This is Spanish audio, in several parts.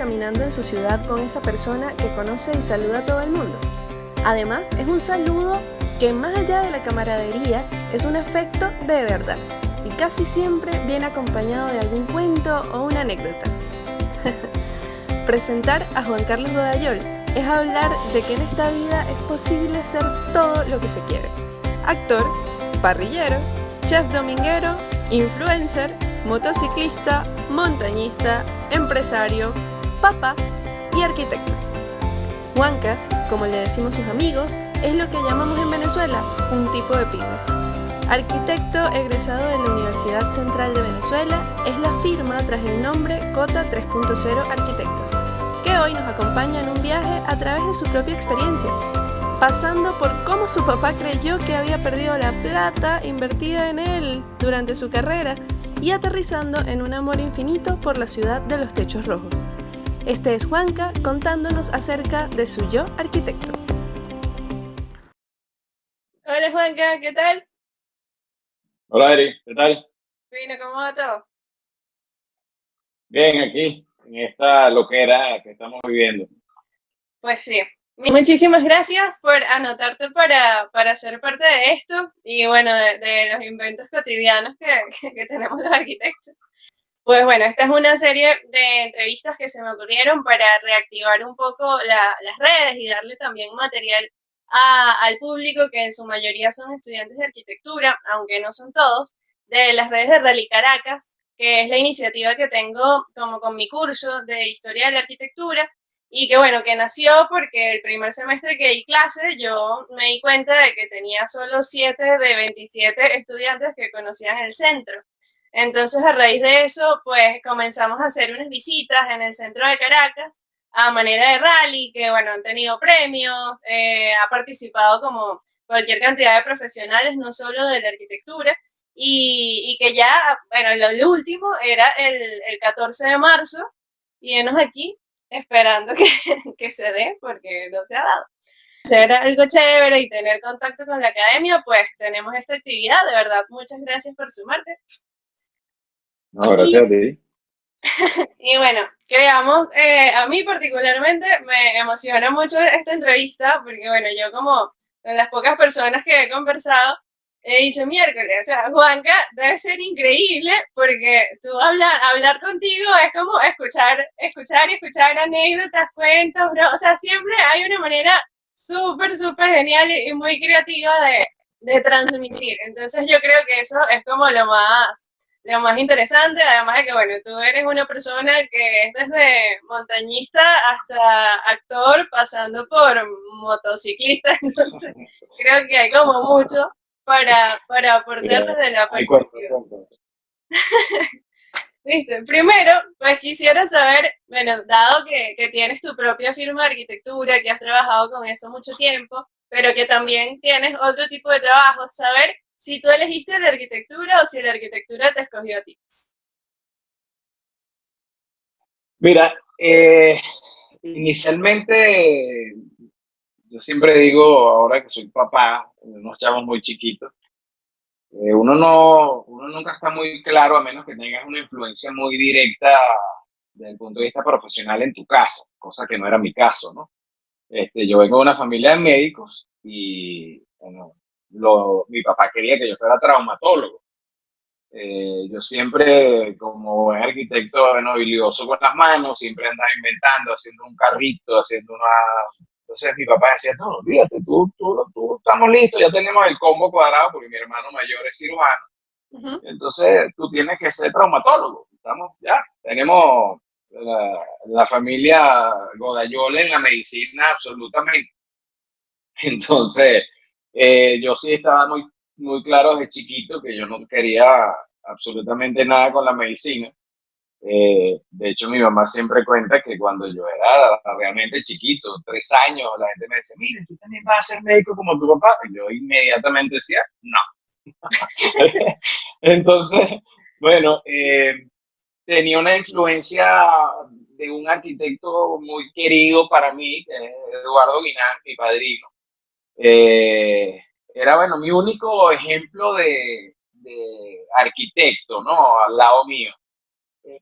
caminando en su ciudad con esa persona que conoce y saluda a todo el mundo. Además, es un saludo que más allá de la camaradería es un afecto de verdad y casi siempre viene acompañado de algún cuento o una anécdota. Presentar a Juan Carlos Godayol es hablar de que en esta vida es posible ser todo lo que se quiere. Actor, parrillero, chef dominguero, influencer, motociclista, montañista, empresario, papá y arquitecto. Juanca, como le decimos sus amigos, es lo que llamamos en Venezuela un tipo de pinga. Arquitecto egresado de la Universidad Central de Venezuela, es la firma tras el nombre Cota 3.0 Arquitectos, que hoy nos acompaña en un viaje a través de su propia experiencia, pasando por cómo su papá creyó que había perdido la plata invertida en él durante su carrera y aterrizando en un amor infinito por la ciudad de los techos rojos. Este es Juanca contándonos acerca de su yo arquitecto. Hola Juanca, ¿qué tal? Hola Eri, ¿qué tal? Bueno, ¿cómo va todo? Bien, aquí, en esta loquera que estamos viviendo. Pues sí. Muchísimas gracias por anotarte para ser parte de esto y bueno, de los inventos cotidianos que tenemos los arquitectos. Pues bueno, esta es una serie de entrevistas que se me ocurrieron para reactivar un poco las redes y darle también material al público, que en su mayoría son estudiantes de arquitectura, aunque no son todos, de las redes de Rally Caracas, que es la iniciativa que tengo como con mi curso de Historia de la Arquitectura, y que bueno, que nació porque el primer semestre que di clase yo me di cuenta de que tenía solo 7 de 27 estudiantes que conocían el centro. Entonces, a raíz de eso, pues comenzamos a hacer unas visitas en el centro de Caracas a manera de rally, que bueno, han tenido premios, ha participado como cualquier cantidad de profesionales, no solo de la arquitectura, y que ya, bueno, lo último era el 14 de marzo, y enos aquí esperando que se dé, porque no se ha dado. Hacer algo chévere y tener contacto con la academia, pues tenemos esta actividad, de verdad, muchas gracias por sumarte. No, gracias a ti. Y bueno, creamos, a mí particularmente me emociona mucho esta entrevista porque bueno, yo como con las pocas personas que he conversado, he dicho miércoles, o sea, Juanca debe ser increíble porque tú hablar contigo es como escuchar anécdotas, cuentos, bro, o sea, siempre hay una manera súper genial y muy creativa de transmitir. Entonces yo creo que eso es como lo más interesante, además de que, bueno, tú eres una persona que es desde montañista hasta actor, pasando por motociclista, entonces creo que hay como mucho para aportar Mira, desde la hay cuento, perspectiva. cuento. ¿Viste? Primero, pues quisiera saber, bueno, dado que tienes tu propia firma de arquitectura, que has trabajado con eso mucho tiempo, pero que también tienes otro tipo de trabajo, saber si tú elegiste la arquitectura o si la arquitectura te escogió a ti. Mira, inicialmente, yo siempre digo, ahora que soy papá, unos chavos muy chiquitos, uno nunca está muy claro a menos que tengas una influencia muy directa desde el punto de vista profesional en tu casa, cosa que no era mi caso, ¿no? Yo vengo de una familia de médicos y bueno, mi papá quería que yo fuera traumatólogo. Yo siempre, como buen arquitecto, bueno, habilidoso con las manos, siempre andaba inventando, haciendo un carrito, haciendo una... Entonces mi papá decía, no, olvídate, tú estamos listos, ya tenemos el combo cuadrado, porque mi hermano mayor es cirujano. Entonces tú tienes que ser traumatólogo. Estamos, ya, tenemos la familia Godayol en la medicina absolutamente. Entonces, yo sí estaba muy claro desde chiquito que yo no quería absolutamente nada con la medicina. De hecho, mi mamá siempre cuenta que cuando yo era realmente chiquito, 3 años, la gente me dice, mire, tú también vas a ser médico como tu papá. Y yo inmediatamente decía, no. Entonces, bueno, tenía una influencia de un arquitecto muy querido para mí, que es Eduardo Guinán, mi padrino. Era, bueno, mi único ejemplo de arquitecto, ¿no? Al lado mío.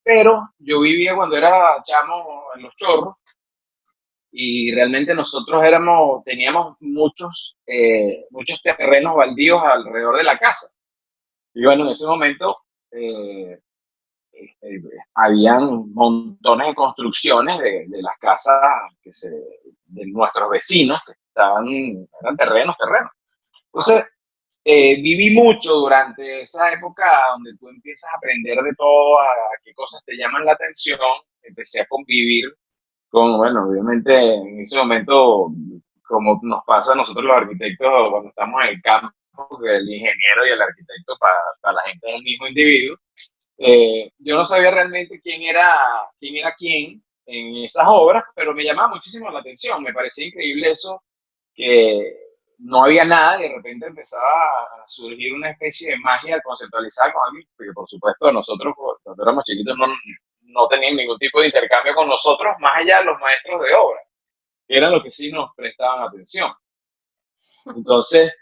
Pero yo vivía cuando era chamo en Los Chorros y realmente nosotros teníamos muchos terrenos baldíos alrededor de la casa. Y bueno, en ese momento eh, habían montones de construcciones de las casas de nuestros vecinos que eran terrenos. Entonces, viví mucho durante esa época donde tú empiezas a aprender de todo, a qué cosas te llaman la atención. Empecé a convivir bueno, obviamente en ese momento, como nos pasa a nosotros los arquitectos cuando estamos en el campo, que el ingeniero y el arquitecto para la gente es el mismo individuo. Yo no sabía realmente quién en esas obras, pero me llamaba muchísimo la atención. Me parecía increíble eso, que no había nada y de repente empezaba a surgir una especie de magia conceptualizada con alguien, porque por supuesto nosotros cuando éramos chiquitos no tenían ningún tipo de intercambio con nosotros, más allá de los maestros de obra, que eran los que sí nos prestaban atención. Entonces,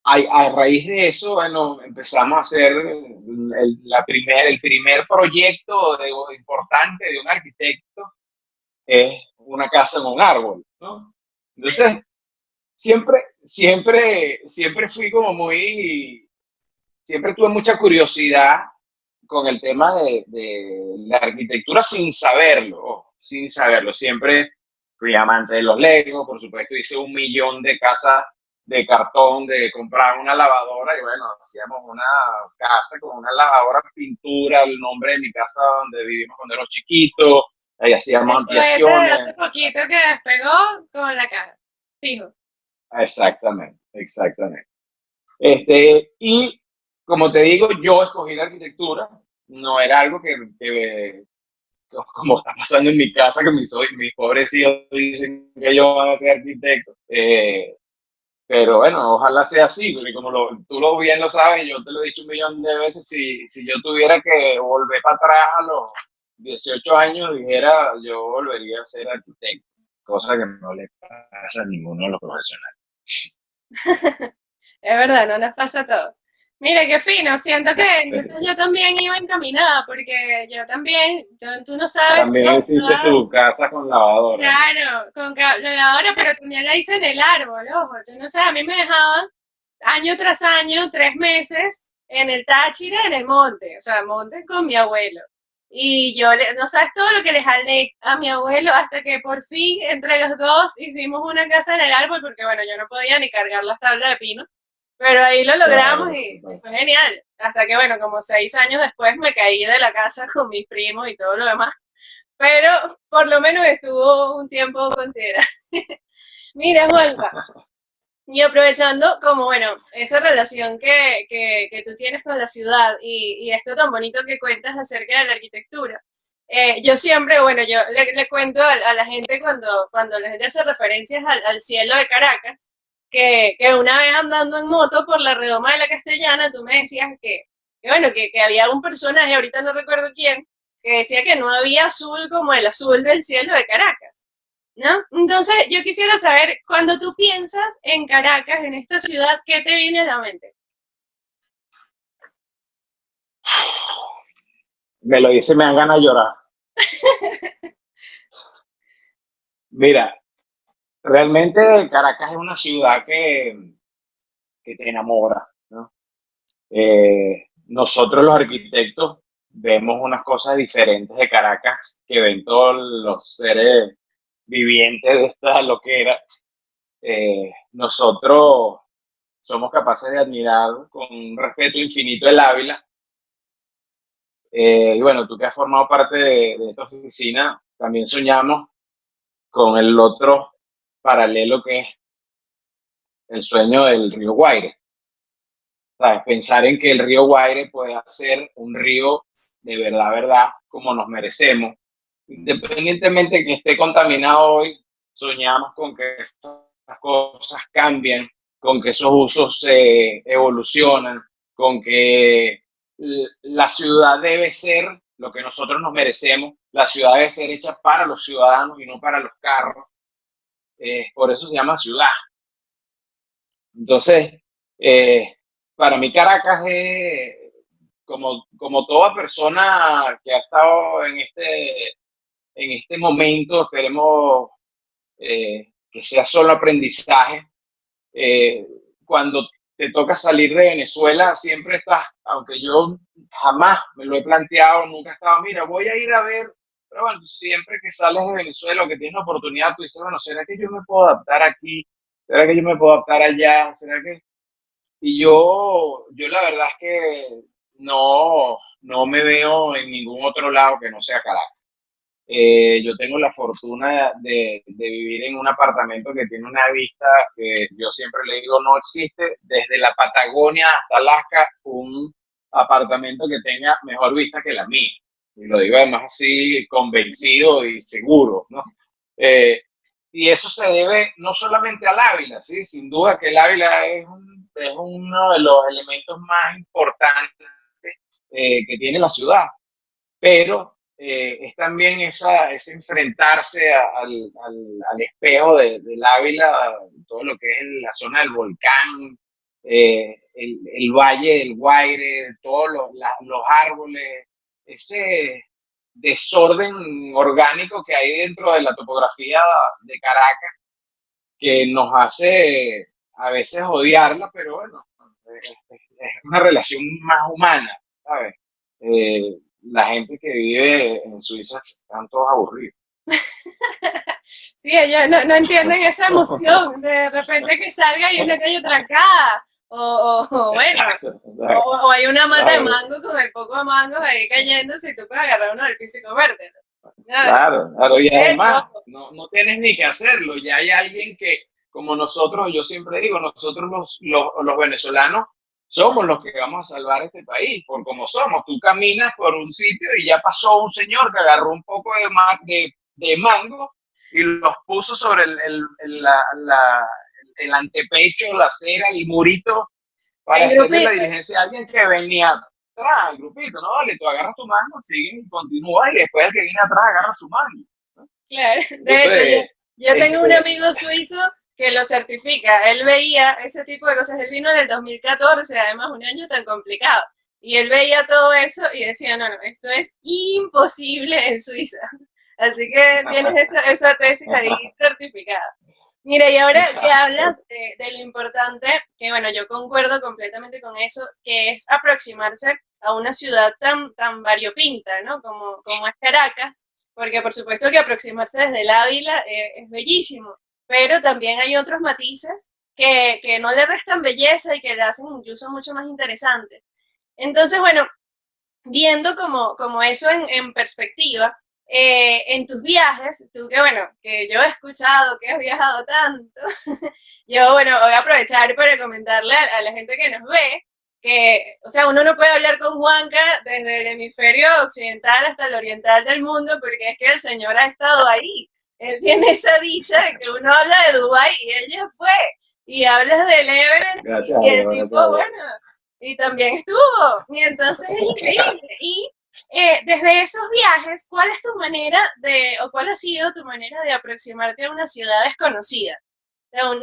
a raíz de eso, bueno, empezamos a hacer el primer proyecto importante de un arquitecto, es una casa en un árbol, ¿no? Entonces, siempre fui como siempre tuve mucha curiosidad con el tema de la arquitectura sin saberlo. Siempre fui amante de los Legos, por supuesto hice 1 millón de casas de cartón, de comprar una lavadora y bueno, hacíamos una casa con una lavadora, pintura, el nombre de mi casa donde vivimos cuando era chiquito, ahí hacíamos ampliaciones. Hace poquito que despegó con la cara, fijo. Exactamente. Y como te digo, yo escogí la arquitectura, no era algo como está pasando en mi casa, que mis pobres hijos dicen que ellos van a ser arquitectos. Pero bueno, ojalá sea así, porque como tú bien lo sabes, yo te lo he dicho 1 millón de veces, si yo tuviera que volver para atrás a los 18 años, yo volvería a ser arquitecto, cosa que no le pasa a ninguno de los profesionales. Es verdad, no nos pasa a todos. Mira, qué fino, siento que entonces yo también iba encaminada, porque yo también, tú no sabes, También hiciste tu casa con lavadora. Claro, con lavadora, pero también la hice en el árbol, ojo, tú no sabes, a mí me dejaban año tras año, 3 meses, en el Táchira, en el monte, o sea, monte con mi abuelo. Y yo, no sabes todo lo que le jalé a mi abuelo hasta que por fin, entre los dos, hicimos una casa en el árbol, porque bueno, yo no podía ni cargar las tablas de pino. Pero ahí lo logramos y fue genial. Hasta que, bueno, como 6 años después me caí de la casa con mis primos y todo lo demás. Pero por lo menos estuvo un tiempo considerable. Mira, Juanpa, y aprovechando como, bueno, esa relación que tú tienes con la ciudad y esto tan bonito que cuentas acerca de la arquitectura. Yo siempre, bueno, yo le cuento a la gente cuando la gente hace referencias al cielo de Caracas, que una vez andando en moto por la redoma de la Castellana, tú me decías bueno, que había un personaje, ahorita no recuerdo quién, que decía que no había azul como el azul del cielo de Caracas, ¿no? Entonces, yo quisiera saber, cuando tú piensas en Caracas, en esta ciudad, ¿qué te viene a la mente? Me lo dice, me dan ganas de llorar. Mira, realmente Caracas es una ciudad que te enamora, ¿no? Nosotros los arquitectos vemos unas cosas diferentes de Caracas que ven todos los seres vivientes de esta loquera. Nosotros somos capaces de admirar con un respeto infinito el Ávila. Y bueno, tú que has formado parte de esta oficina, también soñamos con el otro paralelo que es el sueño del río Guaire. ¿Sabes? Pensar en que el río Guaire puede ser un río de verdad, como nos merecemos. Independientemente de que esté contaminado hoy, soñamos con que estas cosas cambien, con que esos usos se evolucionan, con que la ciudad debe ser lo que nosotros nos merecemos. La ciudad debe ser hecha para los ciudadanos y no para los carros. Por eso se llama ciudad. Entonces, para mí Caracas como toda persona que ha estado en este momento, esperemos que sea solo aprendizaje. Cuando te toca salir de Venezuela, siempre estás, aunque yo jamás me lo he planteado, nunca he estado, mira, voy a ir a ver, pero bueno, siempre que sales de Venezuela o que tienes la oportunidad, tú dices, bueno, ¿será que yo me puedo adaptar aquí? ¿Será que yo me puedo adaptar allá? ¿Será que...? Y yo la verdad es que no me veo en ningún otro lado que no sea Caracas. Yo tengo la fortuna de vivir en un apartamento que tiene una vista que yo siempre le digo no existe desde la Patagonia hasta Alaska un apartamento que tenga mejor vista que la mía. Y lo digo además así convencido y seguro, ¿no? Eh, y eso se debe no solamente al Ávila, ¿sí? Sin duda que el Ávila es uno de los elementos más importantes que tiene la ciudad, pero es también ese enfrentarse al espejo del Ávila, todo lo que es la zona del volcán, el valle del Guaire, todos los árboles, ese desorden orgánico que hay dentro de la topografía de Caracas, que nos hace a veces odiarla, pero bueno, es una relación más humana, ¿sabes? La gente que vive en Suiza están todos aburridos. Sí, ellos no entienden esa emoción de repente que salga y una calle trancada. O bueno, o hay una mata de mango con el poco de mangos ahí cayéndose y tú puedes agarrar uno del piso y comértelo. Claro, claro, y además no tienes ni que hacerlo, ya hay alguien que, como nosotros, yo siempre digo, nosotros los venezolanos somos los que vamos a salvar este país, por como somos. Tú caminas por un sitio y ya pasó un señor que agarró un poco de mango y los puso sobre el antepecho, la acera, el murito, para hacerle la diligencia a alguien que venía atrás, el grupito, ¿no? Vale, tú agarras tu mango, sigues y continúas, y después el que viene atrás agarra su mango, ¿no? Claro, de hecho, yo tengo un amigo suizo que lo certifica. Él veía ese tipo de cosas. Él vino en el 2014, además un año tan complicado. Y él veía todo eso y decía, no, esto es imposible en Suiza. Así que tienes esa tesis ahí certificada. Mira, y ahora que hablas de lo importante, que bueno, yo concuerdo completamente con eso, que es aproximarse a una ciudad tan variopinta, ¿no? Como es Caracas, porque por supuesto que aproximarse desde el Ávila es bellísimo, pero también hay otros matices que no le restan belleza y que le hacen incluso mucho más interesante. Entonces, bueno, viendo como eso en perspectiva, en tus viajes, tú que bueno, que yo he escuchado que has viajado tanto, yo bueno, voy a aprovechar para comentarle a la gente que nos ve, que, o sea, uno no puede hablar con Juanca desde el hemisferio occidental hasta el oriental del mundo, porque es que el señor ha estado ahí. Él tiene esa dicha de que uno habla de Dubái y ella fue, y hablas del Everest, gracias, y el tipo, bueno, y también estuvo, y entonces es increíble. Y desde esos viajes, ¿cuál es tu manera o cuál ha sido tu manera de aproximarte a una ciudad desconocida?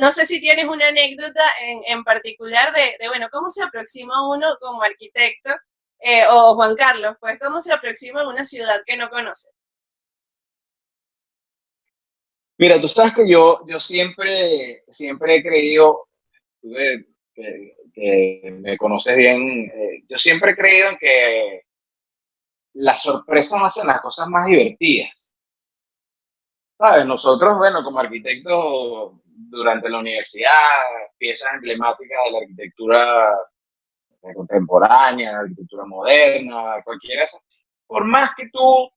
No sé si tienes una anécdota en particular bueno, ¿cómo se aproxima uno como arquitecto? O Juan Carlos, pues, ¿cómo se aproxima a una ciudad que no conoce? Mira, tú sabes que yo siempre he creído, tú que me conoces bien, yo siempre he creído en que las sorpresas hacen las cosas más divertidas. ¿Sabes? Nosotros, bueno, como arquitectos, durante la universidad, piezas emblemáticas de la arquitectura contemporánea, la arquitectura moderna, cualquiera de esas, por más que tú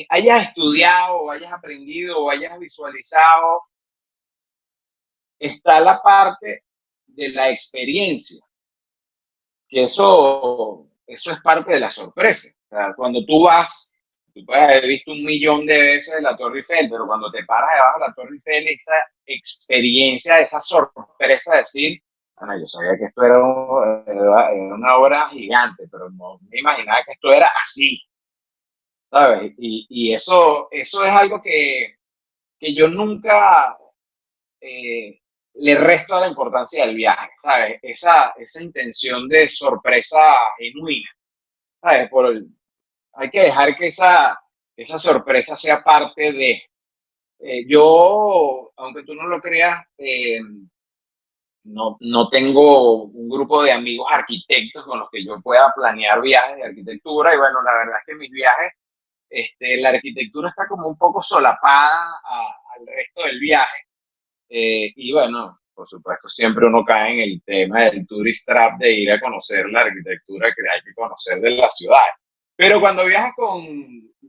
hayas estudiado o hayas aprendido o hayas visualizado, está la parte de la experiencia, que eso es parte de la sorpresa. O sea, cuando tú vas, tú puedes haber visto 1 millón de veces la Torre Eiffel, pero cuando te paras debajo de la Torre Eiffel, esa experiencia, esa sorpresa de decir, bueno, yo sabía que esto era una obra gigante, pero no me imaginaba que esto era así, ¿sabes? Y eso es algo que yo nunca le resto a la importancia del viaje, ¿sabes? Esa intención de sorpresa genuina, ¿sabes? Hay que dejar que esa sorpresa sea parte de... yo, aunque tú no lo creas, no tengo un grupo de amigos arquitectos con los que yo pueda planear viajes de arquitectura, y bueno, la verdad es que mis viajes, la arquitectura está como un poco solapada al resto del viaje. Y bueno, por supuesto, siempre uno cae en el tema del tourist trap de ir a conocer la arquitectura que hay que conocer de la ciudad. Pero cuando viajas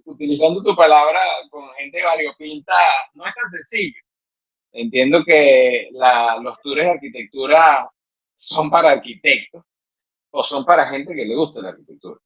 utilizando tu palabra, con gente variopinta, no es tan sencillo. Entiendo que los tours de arquitectura son para arquitectos o son para gente que le gusta la arquitectura.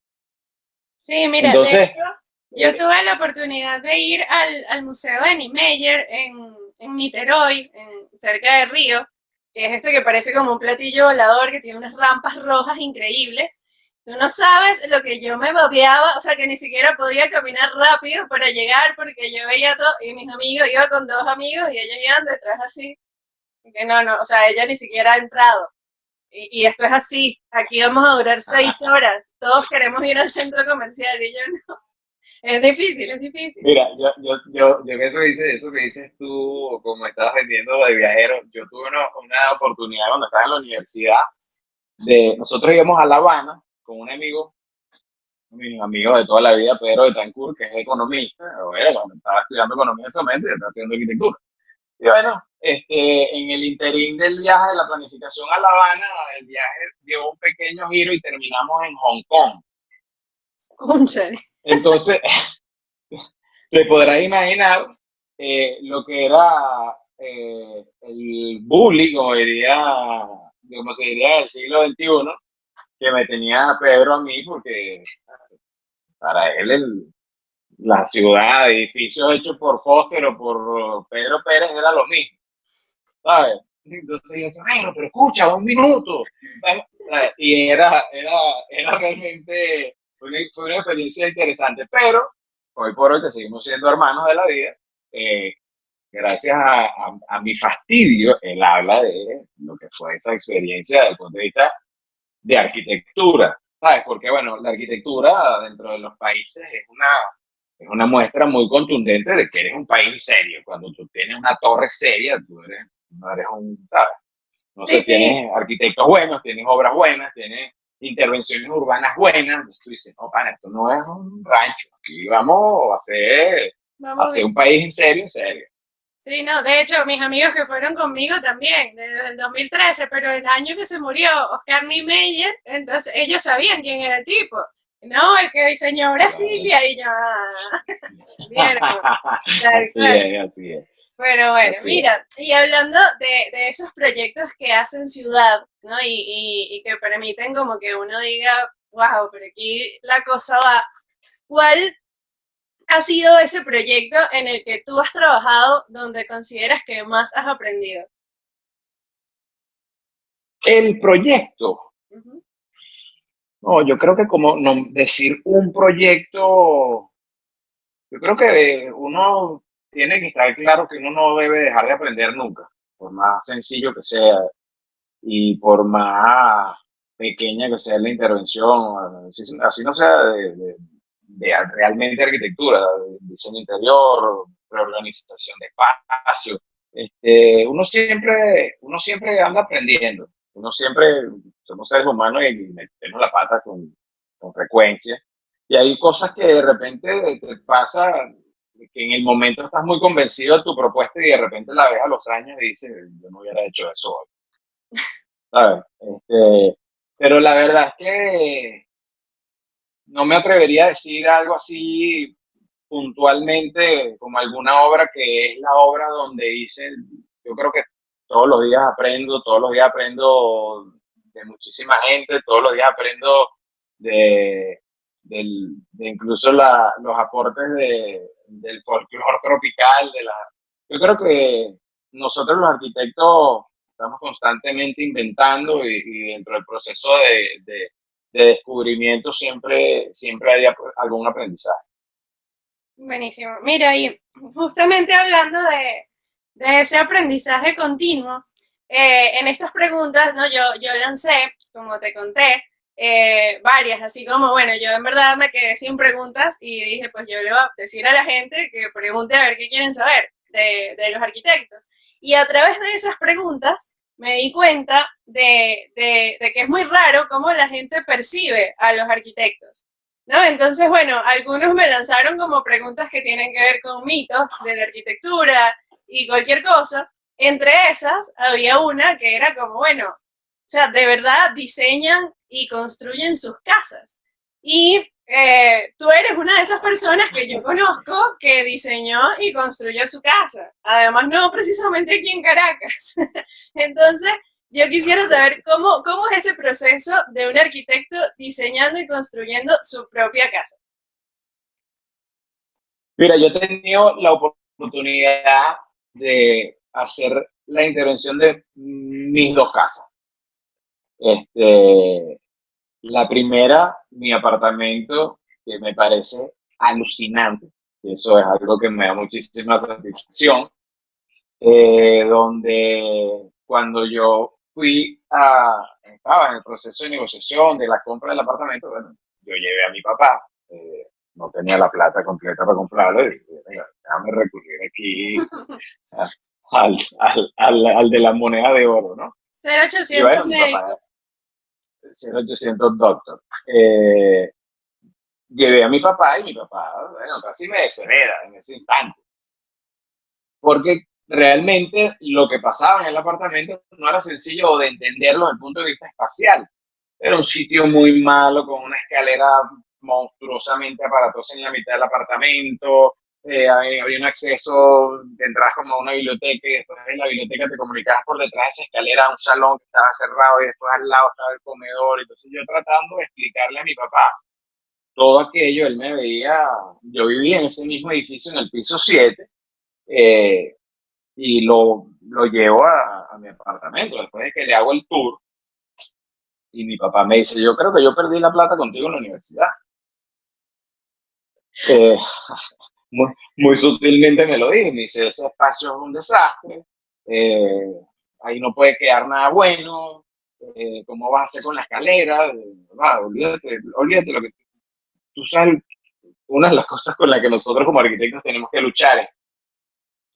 Sí, mira, de Entonces, hecho, yo tuve la oportunidad de ir al Museo de Niemeyer en Niterói, cerca de Río, que es este que parece como un platillo volador, que tiene unas rampas rojas increíbles. Tú no sabes lo que yo me babeaba, o sea, que ni siquiera podía caminar rápido para llegar, porque yo veía todo, y mis amigos, iba con dos amigos, y ellos iban detrás así, que no, o sea, ella ni siquiera ha entrado. Y esto es así, aquí vamos a durar 6 horas, todos queremos ir al centro comercial y yo no. Es difícil, es difícil. mira, yo que eso que dices tú, como estabas vendiendo de viajero, yo tuve una oportunidad cuando estaba en la universidad, nosotros íbamos a La Habana con un amigo, mis amigos de toda la vida, Pedro de Tancur, que es economista, bueno, estaba estudiando economía en ese momento y estaba estudiando arquitectura. Y bueno, en el interín del viaje de la planificación a La Habana, el viaje dio un pequeño giro y terminamos en Hong Kong. Cónchale. Entonces, te podrás imaginar lo que era el bully, como se diría del siglo XXI, que me tenía Pedro a mí, porque para él la ciudad, edificios hechos por Foster o por Pedro Pérez era lo mismo, ¿sabes? Entonces yo decía, pero escucha, un minuto. Y era realmente, fue una experiencia interesante, pero hoy por hoy que seguimos siendo hermanos de la vida, gracias a mi fastidio, él habla de lo que fue esa experiencia desde el punto de vista de arquitectura, ¿sabes? Porque, bueno, la arquitectura dentro de los países es una muestra muy contundente de que eres un país serio. Cuando tú tienes una torre seria, no eres ¿sabes? No Sí, sé, sí. tienes arquitectos buenos, tienes obras buenas, tienes intervenciones urbanas buenas. Entonces tú dices, no, pana, esto no es un rancho. Aquí vamos a Vamos hacer bien. un país en serio, en serio. Sí, no, de hecho, mis amigos que fueron conmigo también, desde el 2013, pero el año que se murió Oscar Niemeyer, entonces ellos sabían quién era el tipo. No, el que diseñó Brasilia, y yo, vieron, tal Así cual. es, así es, Pero bueno, así es. mira, y hablando de esos proyectos que hacen ciudad, ¿no? Y que permiten como que uno diga, wow, pero aquí la cosa va. ¿Cuál ha sido ese proyecto en el que tú has trabajado donde consideras que más has aprendido? El proyecto. Ujú. No, yo creo que como no decir un proyecto, yo creo que uno tiene que estar claro que uno no debe dejar de aprender nunca, por más sencillo que sea y por más pequeña que sea la intervención, así no sea de realmente arquitectura, de diseño interior, reorganización de espacio. Uno siempre anda aprendiendo, uno siempre, somos seres humanos y metemos la pata con frecuencia. Y hay cosas que de repente te pasa, que en el momento estás muy convencido de tu propuesta y de repente la ves a los años y dices, yo no hubiera hecho eso hoy, ¿sabes? Pero la verdad es que no me atrevería a decir algo así puntualmente como alguna obra que es la obra donde hice, yo creo que todos los días aprendo de muchísima gente, todos los días aprendo de, de incluso los aportes del folclore tropical, yo creo que nosotros los arquitectos estamos constantemente inventando y dentro del proceso de descubrimiento siempre hay algún aprendizaje. Buenísimo. Mira, y justamente hablando de ese aprendizaje continuo, en estas preguntas, ¿no? Yo lancé, como te conté, varias, así como, bueno, yo en verdad me quedé sin preguntas y dije, pues yo le voy a decir a la gente que pregunte a ver qué quieren saber de los arquitectos. Y a través de esas preguntas me di cuenta de que es muy raro cómo la gente percibe a los arquitectos, ¿no? Entonces, bueno, algunos me lanzaron como preguntas que tienen que ver con mitos de la arquitectura y cualquier cosa. Entre esas había una que era como, bueno, o sea, de verdad diseñan y construyen sus casas. Y tú eres una de esas personas que yo conozco que diseñó y construyó su casa. Además, no precisamente aquí en Caracas. Entonces, yo quisiera saber cómo es ese proceso de un arquitecto diseñando y construyendo su propia casa. Mira, yo he tenido la oportunidad de hacer la intervención de mis dos casas. La primera, mi apartamento, que me parece alucinante, eso es algo que me da muchísima satisfacción, donde cuando yo estaba en el proceso de negociación de la compra del apartamento, bueno, yo llevé a mi papá, no tenía la plata completa para comprarlo, y dije, venga, déjame recurrir aquí al de la moneda de oro, ¿no? Y 0800 bueno, mi papá, médicos. 0800 doctor. Llevé a mi papá y mi papá, bueno, casi me deshereda en ese instante. Porque realmente lo que pasaba en el apartamento no era sencillo de entenderlo desde el punto de vista espacial. Era un sitio muy malo, con una escalera monstruosamente aparatosa en la mitad del apartamento. Había un acceso, te entras como a una biblioteca y después en la biblioteca te comunicabas por detrás de esa escalera a un salón que estaba cerrado y después al lado estaba el comedor. Entonces yo tratando de explicarle a mi papá todo aquello, él me veía, yo vivía en ese mismo edificio en el piso 7, eh, y lo llevo a mi apartamento después de que le hago el tour y mi papá me dice, yo creo que yo perdí la plata contigo en la universidad. Eh, muy sutilmente me lo dijo, me dice, ese espacio es un desastre, eh, ahí no puede quedar nada bueno, ¿cómo vas a hacer con la escalera? Olvídate lo que tú sabes. Una de las cosas con las que nosotros como arquitectos tenemos que luchar es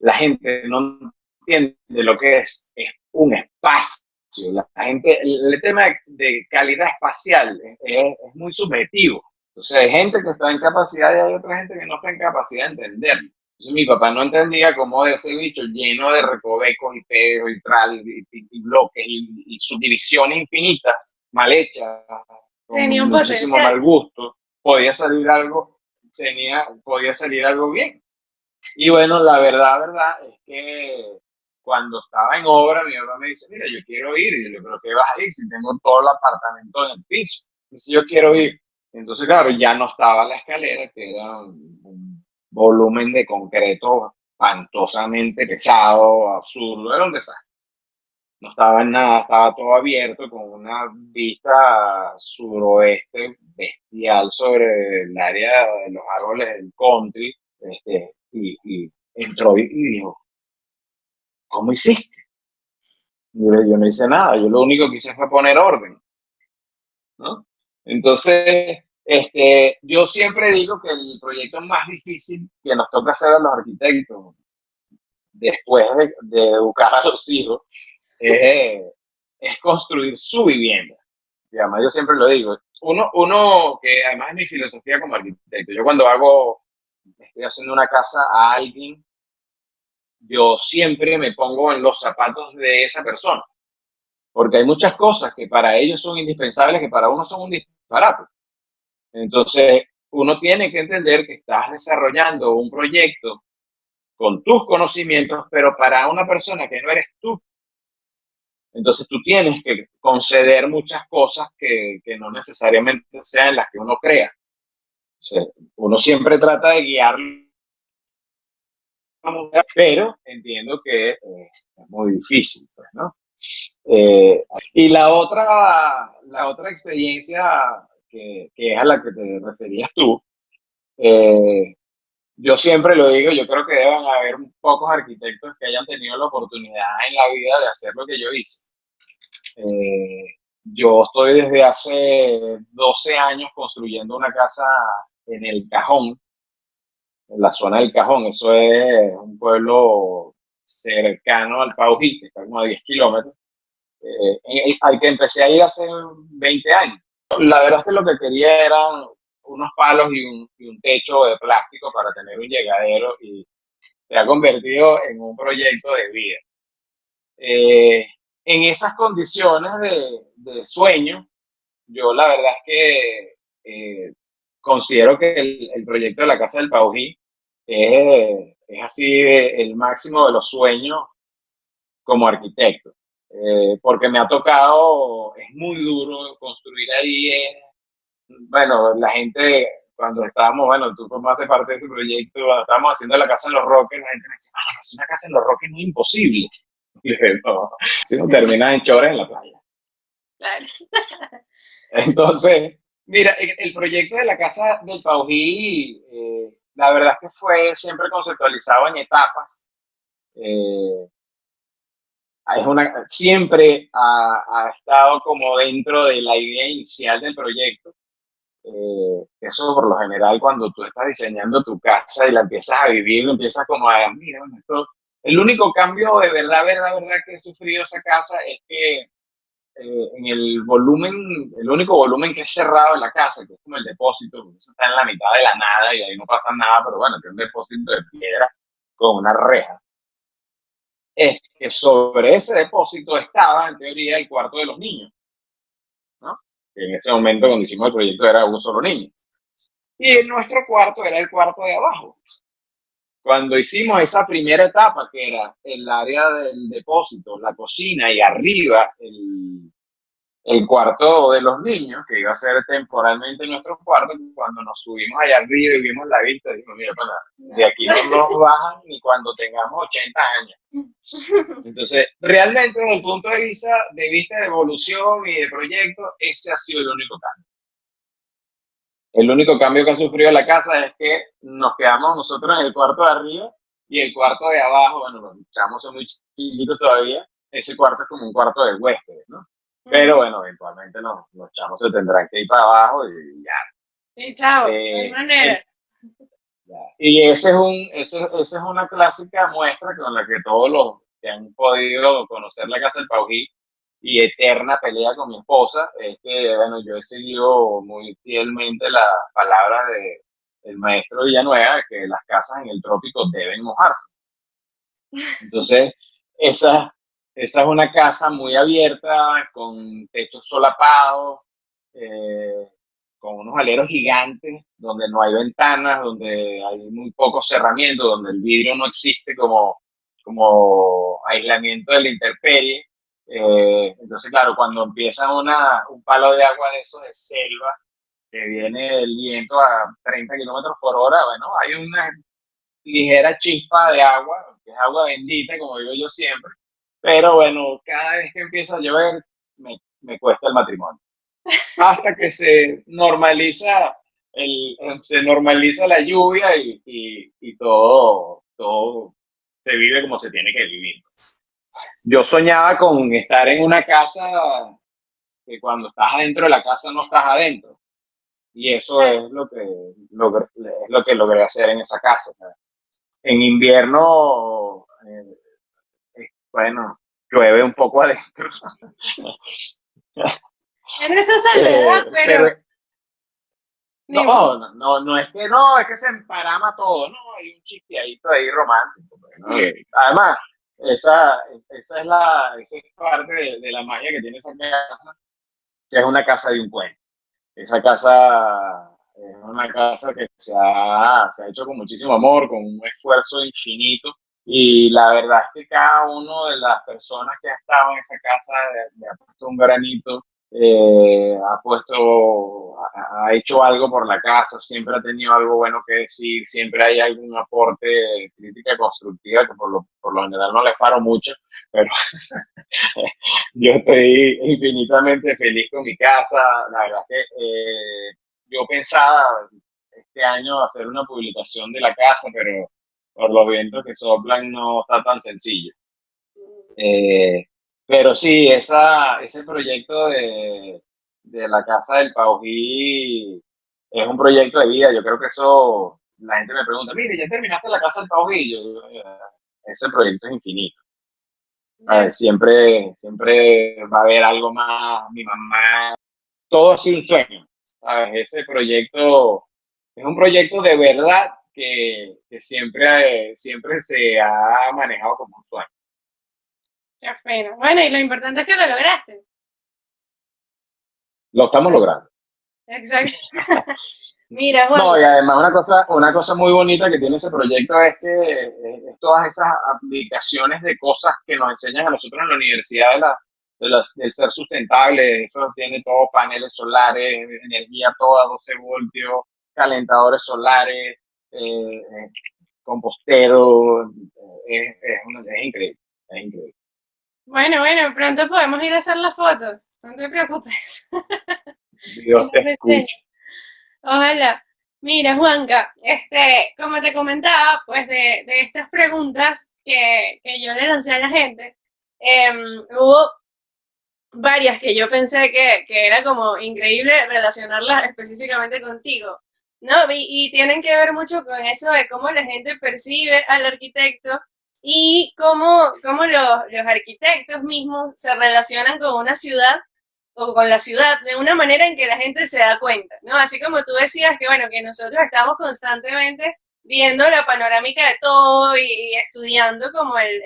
la gente no entiende lo que es un espacio. La gente, el tema de calidad espacial es muy subjetivo. Entonces hay gente que está en capacidad y hay otra gente que no está en capacidad de entenderlo. Entonces mi papá no entendía cómo ese bicho lleno de recovecos y pedos y tral y bloques y subdivisiones infinitas, mal hechas, con Tenía un muchísimo potencial. mal gusto, podía salir algo bien. Y bueno, la verdad es que cuando estaba en obra, mi papá me dice, mira, yo quiero ir. Y yo le digo, pero ¿qué vas a ir si tengo todo el apartamento en el piso? Dice, yo quiero ir. Entonces, claro, ya no estaba la escalera, que era un volumen de concreto espantosamente pesado, absurdo, era un desastre. No estaba en nada, estaba todo abierto con una vista suroeste bestial sobre el área de los árboles del country. Y entró y dijo, ¿cómo hiciste? Yo no hice nada, yo lo único que hice fue poner orden, ¿no? Entonces, yo siempre digo que el proyecto más difícil que nos toca hacer a los arquitectos después de educar a los hijos es, es construir su vivienda. Y además yo siempre lo digo, uno que además es mi filosofía como arquitecto, yo cuando estoy haciendo una casa a alguien, yo siempre me pongo en los zapatos de esa persona, porque hay muchas cosas que para ellos son indispensables, que para uno son un disparate. Entonces, uno tiene que entender que estás desarrollando un proyecto con tus conocimientos, pero para una persona que no eres tú. Entonces, tú tienes que conceder muchas cosas que no necesariamente sean las que uno crea. O sea, uno siempre trata de guiarlo, pero entiendo que es muy difícil, pues, ¿no? Y la otra experiencia que es a la que te referías tú, eh, yo siempre lo digo, yo creo que deben haber pocos arquitectos que hayan tenido la oportunidad en la vida de hacer lo que yo hice. Eh, yo estoy desde hace 12 años construyendo una casa en El Cajón, en la zona del Cajón. Eso es un pueblo cercano al Paují, que está como a 10 kilómetros, al que empecé a ir hace 20 años. La verdad es que lo que quería eran unos palos y un techo de plástico para tener un llegadero, y se ha convertido en un proyecto de vida. Eh, en esas condiciones de sueño, yo la verdad es que considero que el proyecto de la Casa del Paují es así el máximo de los sueños como arquitecto, porque me ha tocado, es muy duro construir ahí. Bueno, la gente, cuando estábamos, bueno, tú formaste parte de ese proyecto, cuando estábamos haciendo la Casa en los Roques, la gente me decía, ah, hacer una casa en los Roques no es imposible. Y dije, no, si no terminas en Chores en la playa. Claro. Entonces, mira, el proyecto de la Casa del Paují, la verdad es que fue siempre conceptualizado en etapas. Eh, siempre ha estado como dentro de la idea inicial del proyecto. Eso por lo general cuando tú estás diseñando tu casa y la empiezas a vivir, empiezas como a, mira, bueno, el único cambio de verdad que he sufrido esa casa es que en el volumen, el único volumen que es cerrado en la casa, que es como el depósito, porque eso está en la mitad de la nada y ahí no pasa nada, pero bueno, que es un depósito de piedra con una reja. Es que sobre ese depósito estaba, en teoría, el cuarto de los niños, ¿no? Que en ese momento, cuando hicimos el proyecto, era un solo niño. Y en nuestro cuarto era el cuarto de abajo. Cuando hicimos esa primera etapa, que era el área del depósito, la cocina y arriba el cuarto de los niños, que iba a ser temporalmente nuestro cuarto, cuando nos subimos allá arriba y vimos la vista, dijimos, mira, de aquí no nos bajan ni cuando tengamos 80 años. Entonces, realmente desde el punto de vista de evolución y de proyecto, ese ha sido el único cambio. El único cambio que ha sufrido la casa es que nos quedamos nosotros en el cuarto de arriba y el cuarto de abajo, bueno, los chamos son muy chiquitos todavía, ese cuarto es como un cuarto de huéspedes, ¿no? Pero bueno, eventualmente los chamos se tendrán que ir para abajo y ya. Y chao, no hay manera. Y esa es una clásica muestra con la que todos los que han podido conocer la Casa del Paují y eterna pelea con mi esposa es que, bueno, yo he seguido muy fielmente la palabra del maestro Villanueva, que las casas en el trópico deben mojarse. Entonces, esa es una casa muy abierta, con techos solapados, eh, con unos aleros gigantes, donde no hay ventanas, donde hay muy poco cerramiento, donde el vidrio no existe como aislamiento de la intemperie. Entonces, claro, cuando empieza un palo de agua de esos de selva, que viene el viento a 30 kilómetros por hora, bueno, hay una ligera chispa de agua, que es agua bendita, como digo yo siempre, pero bueno, cada vez que empieza a llover, me cuesta el matrimonio. Hasta que se normaliza la lluvia y todo se vive como se tiene que vivir. Yo soñaba con estar en una casa que cuando estás adentro de la casa no estás adentro. Y eso es lo que logré hacer en esa casa. ¿Sabes? En invierno, bueno, llueve un poco adentro. En esa soledad, pero no es que se emparama todo, no, hay un chispeadito ahí romántico. ¿No? Además, esa es parte de la magia que tiene esa casa, que es una casa de un cuento. Esa casa es una casa que se ha hecho con muchísimo amor, con un esfuerzo infinito. Y la verdad es que cada una de las personas que ha estado en esa casa le ha puesto un granito, ha hecho algo por la casa, siempre ha tenido algo bueno que decir, siempre hay algún aporte de crítica constructiva que por lo general no les paro mucho, pero yo estoy infinitamente feliz con mi casa. La verdad es que yo pensaba, este año hacer una publicación de la casa, pero por los vientos que soplan no está tan sencillo. Eh, pero sí, ese proyecto de la Casa del Paují es un proyecto de vida. Yo creo que eso, la gente me pregunta, mire, ¿ya terminaste la Casa del Paují? Y yo digo, ese proyecto es infinito. A ver, siempre va a haber algo más. Mi mamá, todo ha sido un sueño. ¿Sabes? Ese proyecto es un proyecto de verdad que siempre se ha manejado como un sueño. Qué fino. Bueno, y lo importante es que lo lograste. Lo estamos logrando. Exacto. Mira, Juan. No, y además una cosa muy bonita que tiene ese proyecto es que es todas esas aplicaciones de cosas que nos enseñan a nosotros en la universidad del ser sustentable. Eso tiene todo paneles solares, energía toda 12 voltios, calentadores solares, compostero. Es increíble, es increíble. Bueno, pronto podemos ir a hacer las fotos. No te preocupes. Dios te escuche. Ojalá. Mira, Juanca, como te comentaba, pues de estas preguntas que yo le lancé a la gente, hubo varias que yo pensé que era como increíble relacionarlas específicamente contigo, ¿no? Y tienen que ver mucho con eso de cómo la gente percibe al arquitecto y cómo los arquitectos mismos se relacionan con una ciudad o con la ciudad de una manera en que la gente se da cuenta, ¿no? Así como tú decías que, bueno, que nosotros estamos constantemente viendo la panorámica de todo y estudiando como el,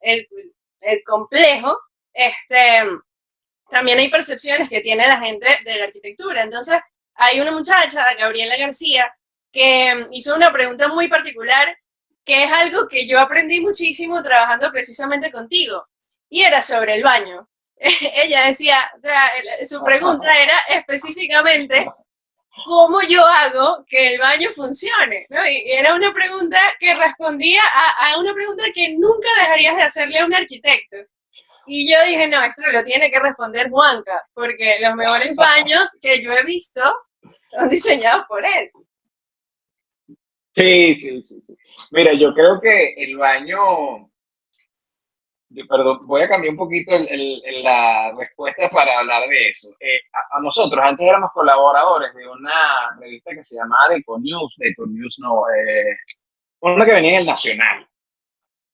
el complejo, también hay percepciones que tiene la gente de la arquitectura. Entonces, hay una muchacha, Gabriela García, que hizo una pregunta muy particular, que es algo que yo aprendí muchísimo trabajando precisamente contigo, y era sobre el baño. Ella decía, o sea, su pregunta era específicamente cómo yo hago que el baño funcione, ¿no? Y era una pregunta que respondía a una pregunta que nunca dejarías de hacerle a un arquitecto. Y yo dije, no, esto lo tiene que responder Juanca, porque los mejores baños que yo he visto son diseñados por él. Sí. Mira, yo creo que el baño, perdón, voy a cambiar un poquito la respuesta para hablar de eso. A nosotros, antes éramos colaboradores de una revista que se llamaba Deconews no, una que venía en el Nacional.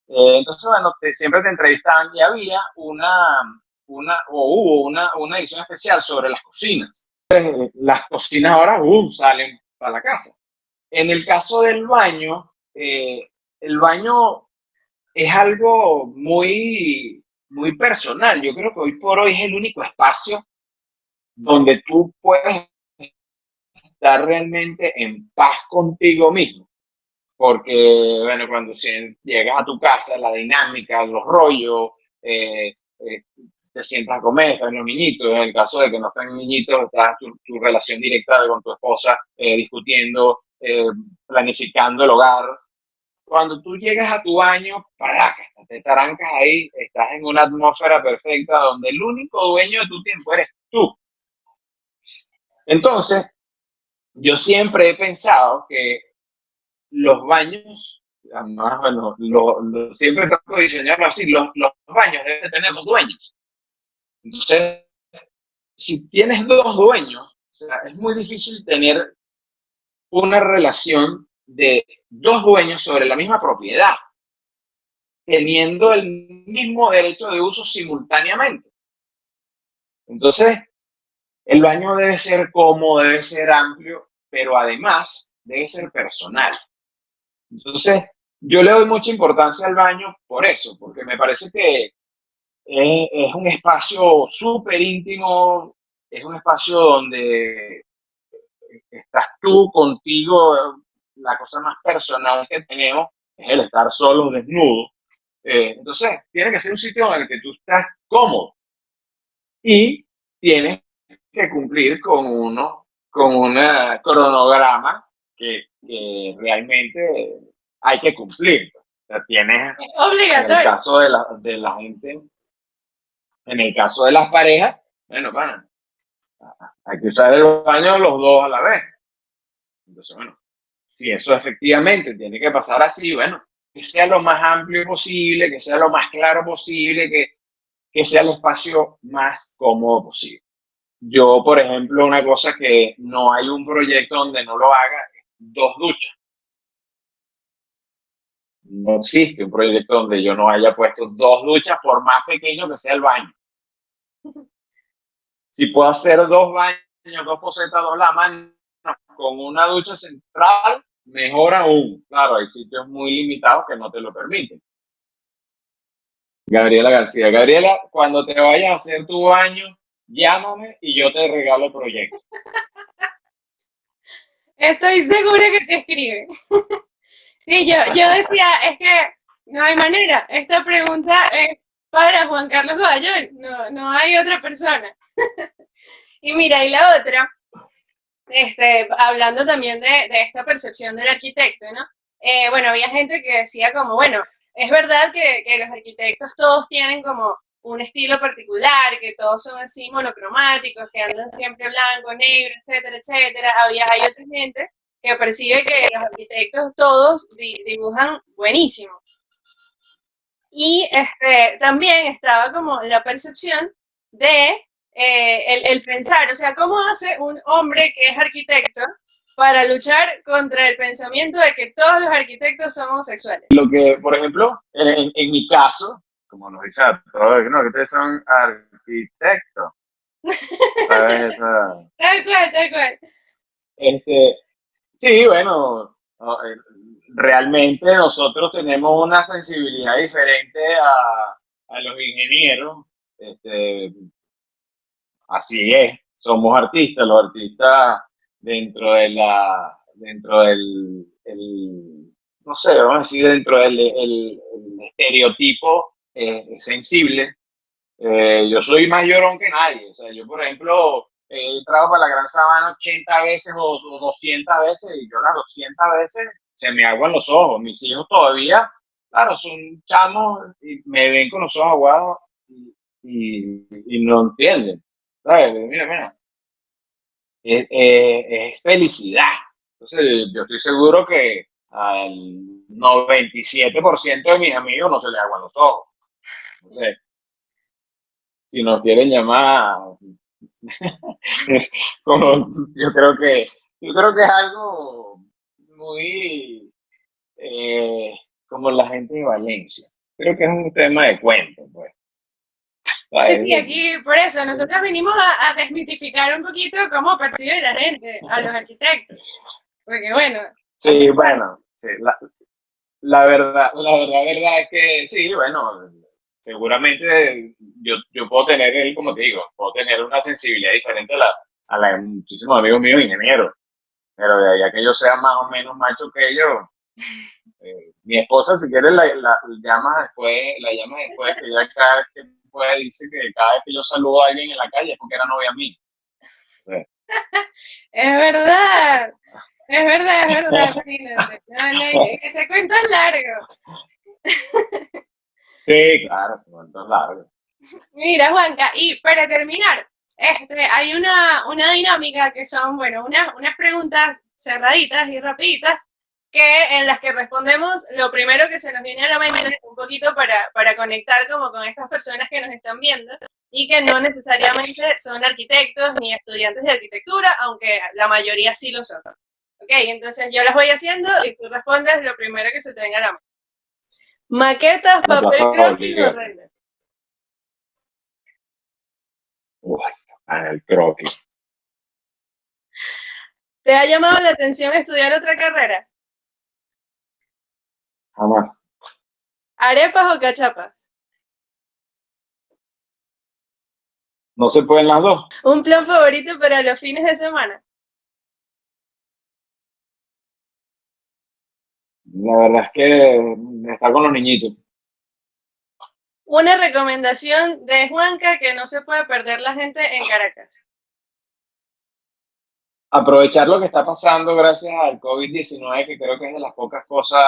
Entonces, bueno, siempre te entrevistaban y había hubo una edición especial sobre las cocinas. Las cocinas ahora salen para la casa. En el caso del baño, el baño es algo muy personal. Yo creo que hoy por hoy es el único espacio donde tú puedes estar realmente en paz contigo mismo. Porque, bueno, cuando llegas a tu casa, la dinámica, los rollos, te sientas a comer, están los niñitos. En el caso de que no estén niñitos, está tu relación directa con tu esposa, discutiendo, planificando el hogar. Cuando tú llegas a tu baño, te tarancas ahí, estás en una atmósfera perfecta donde el único dueño de tu tiempo eres tú. Entonces, yo siempre he pensado que los baños, además, bueno, siempre trato de diseñarlo así, los baños deben tener dos dueños. Entonces, si tienes dos dueños, o sea, es muy difícil tener una relación de dos dueños sobre la misma propiedad, teniendo el mismo derecho de uso simultáneamente. Entonces, el baño debe ser cómodo, debe ser amplio, pero además debe ser personal. Entonces, yo le doy mucha importancia al baño por eso, porque me parece que es un espacio súper íntimo, es un espacio donde estás tú contigo, la cosa más personal que tenemos es el estar solo, desnudo. Entonces, tiene que ser un sitio en el que tú estás cómodo y tienes que cumplir con un cronograma que realmente hay que cumplir. O sea, tienes, en el caso de la gente, en el caso de las parejas, bueno, hay que usar el baño los dos a la vez. Entonces, bueno, si eso efectivamente tiene que pasar así, bueno, que sea lo más amplio posible, que sea lo más claro posible, que sea el espacio más cómodo posible. Yo, por ejemplo, una cosa que no hay un proyecto donde no lo haga, es 2 duchas. No existe un proyecto donde yo no haya puesto 2 duchas, por más pequeño que sea el baño. Si puedo hacer 2 baños, 2 posetas, 2 lavamanos, con una ducha central, mejor aún. Claro, hay sitios muy limitados que no te lo permiten. Gabriela García. Gabriela, cuando te vayas a hacer tu baño, llámame y yo te regalo el proyecto. Estoy segura que te escribe. Sí, yo decía, es que no hay manera. Esta pregunta es para Juan Carlos Goyol, no hay otra persona. Y mira, y la otra, hablando también de esta percepción del arquitecto, ¿no? Bueno, había gente que decía como, bueno, es verdad que los arquitectos todos tienen como un estilo particular, que todos son así monocromáticos, que andan siempre blanco, negro, etcétera, etcétera. Hay otra gente que percibe que los arquitectos todos dibujan buenísimo. Y también estaba como la percepción de el pensar, o sea, ¿cómo hace un hombre que es arquitecto para luchar contra el pensamiento de que todos los arquitectos son homosexuales? Lo que, por ejemplo, en mi caso, como nos dice todos, no, que ustedes son arquitectos. ¿Sabes? Tal cual, tal cual. Sí, bueno, realmente nosotros tenemos una sensibilidad diferente a los ingenieros. Este, Así es, somos artistas, los artistas dentro del, no sé, vamos a decir, dentro del el estereotipo sensible. Yo soy más llorón que nadie. O sea, yo, por ejemplo, he entrado para la Gran Sabana 80 veces o 200 veces y yo las 200 veces se me aguan los ojos. Mis hijos todavía, claro, son chamos y me ven con los ojos aguados y no entienden. ¿Sabes? Mira, mira, es felicidad. Entonces, yo estoy seguro que al 97% de mis amigos no se les aguan los ojos. Entonces, si nos quieren llamar, como, yo creo que es algo muy como la gente de Valencia. Creo que es un tema de cuento, pues. Sí, aquí por eso nosotros vinimos a desmitificar un poquito cómo percibe la gente a los arquitectos. Porque bueno. Sí, bueno, sí, la verdad es que sí, bueno, seguramente yo puedo tener, como te digo, puedo tener una sensibilidad diferente a la de muchísimos amigos míos ingenieros, pero de ahí a que yo sea más o menos macho que ellos, mi esposa si quiere la llama después, que ya cada vez que puede dice que cada vez que yo saludo a alguien en la calle es porque era novia mía. Sí. Es verdad. Es verdad, imagínate. No, ese cuento es largo. Sí, claro, cuentos largos. Mira, Juanca, y para terminar, hay una dinámica que son, bueno, unas preguntas cerraditas y rapiditas en las que respondemos lo primero que se nos viene a la mente, un poquito para conectar como con estas personas que nos están viendo y que no necesariamente son arquitectos ni estudiantes de arquitectura, aunque la mayoría sí lo son. Ok, entonces yo las voy haciendo y tú respondes lo primero que se te venga a la mente. Maquetas, papel croquis o render. Uy, el croquis. ¿Te ha llamado la atención estudiar otra carrera? Jamás. ¿Arepas o cachapas? No se pueden las dos. ¿Un plan favorito para los fines de semana? La verdad es que estar con los niñitos. Una recomendación de Juanca que no se puede perder la gente en Caracas. Aprovechar lo que está pasando gracias al COVID-19, que creo que es de las pocas cosas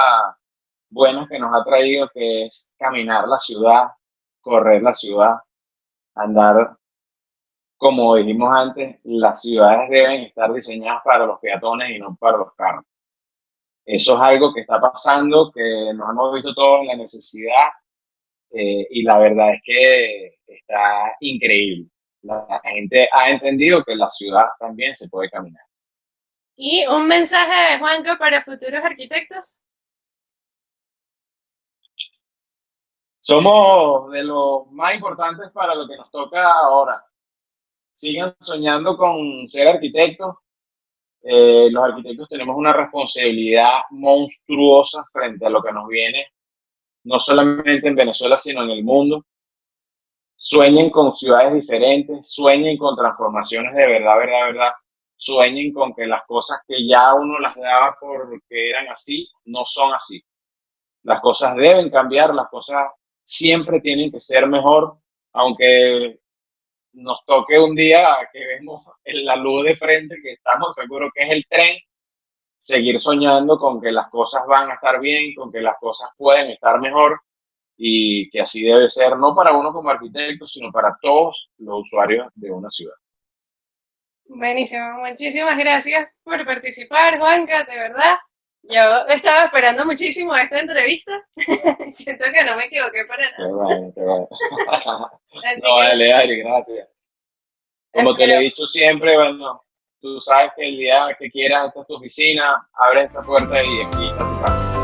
buenas que nos ha traído, que es caminar la ciudad, correr la ciudad, andar como dijimos antes, las ciudades deben estar diseñadas para los peatones y no para los carros. Eso es algo que está pasando, que nos hemos visto todos en la necesidad, y la verdad es que está increíble. La gente ha entendido que en la ciudad también se puede caminar. ¿Y un mensaje de Juanca para futuros arquitectos? Somos de los más importantes para lo que nos toca ahora. Sigan soñando con ser arquitectos. Los arquitectos tenemos una responsabilidad monstruosa frente a lo que nos viene, no solamente en Venezuela, sino en el mundo. Sueñen con ciudades diferentes, sueñen con transformaciones de verdad, verdad, verdad. Sueñen con que las cosas que ya uno las daba porque eran así, no son así. Las cosas deben cambiar, las cosas siempre tienen que ser mejor, aunque nos toque un día que vemos en la luz de frente, que estamos seguros que es el tren, seguir soñando con que las cosas van a estar bien, con que las cosas pueden estar mejor, y que así debe ser, no para uno como arquitecto, sino para todos los usuarios de una ciudad. Buenísimo, muchísimas gracias por participar, Juanca, de verdad. Yo estaba esperando muchísimo esta entrevista. Siento que no me equivoqué para nada. Qué bueno, qué bueno. Así No, que dale, Ari, gracias. Como te lo he dicho siempre, bueno, tú sabes que el día que quieras, esta es tu oficina, abre esa puerta y aquí está tu casa.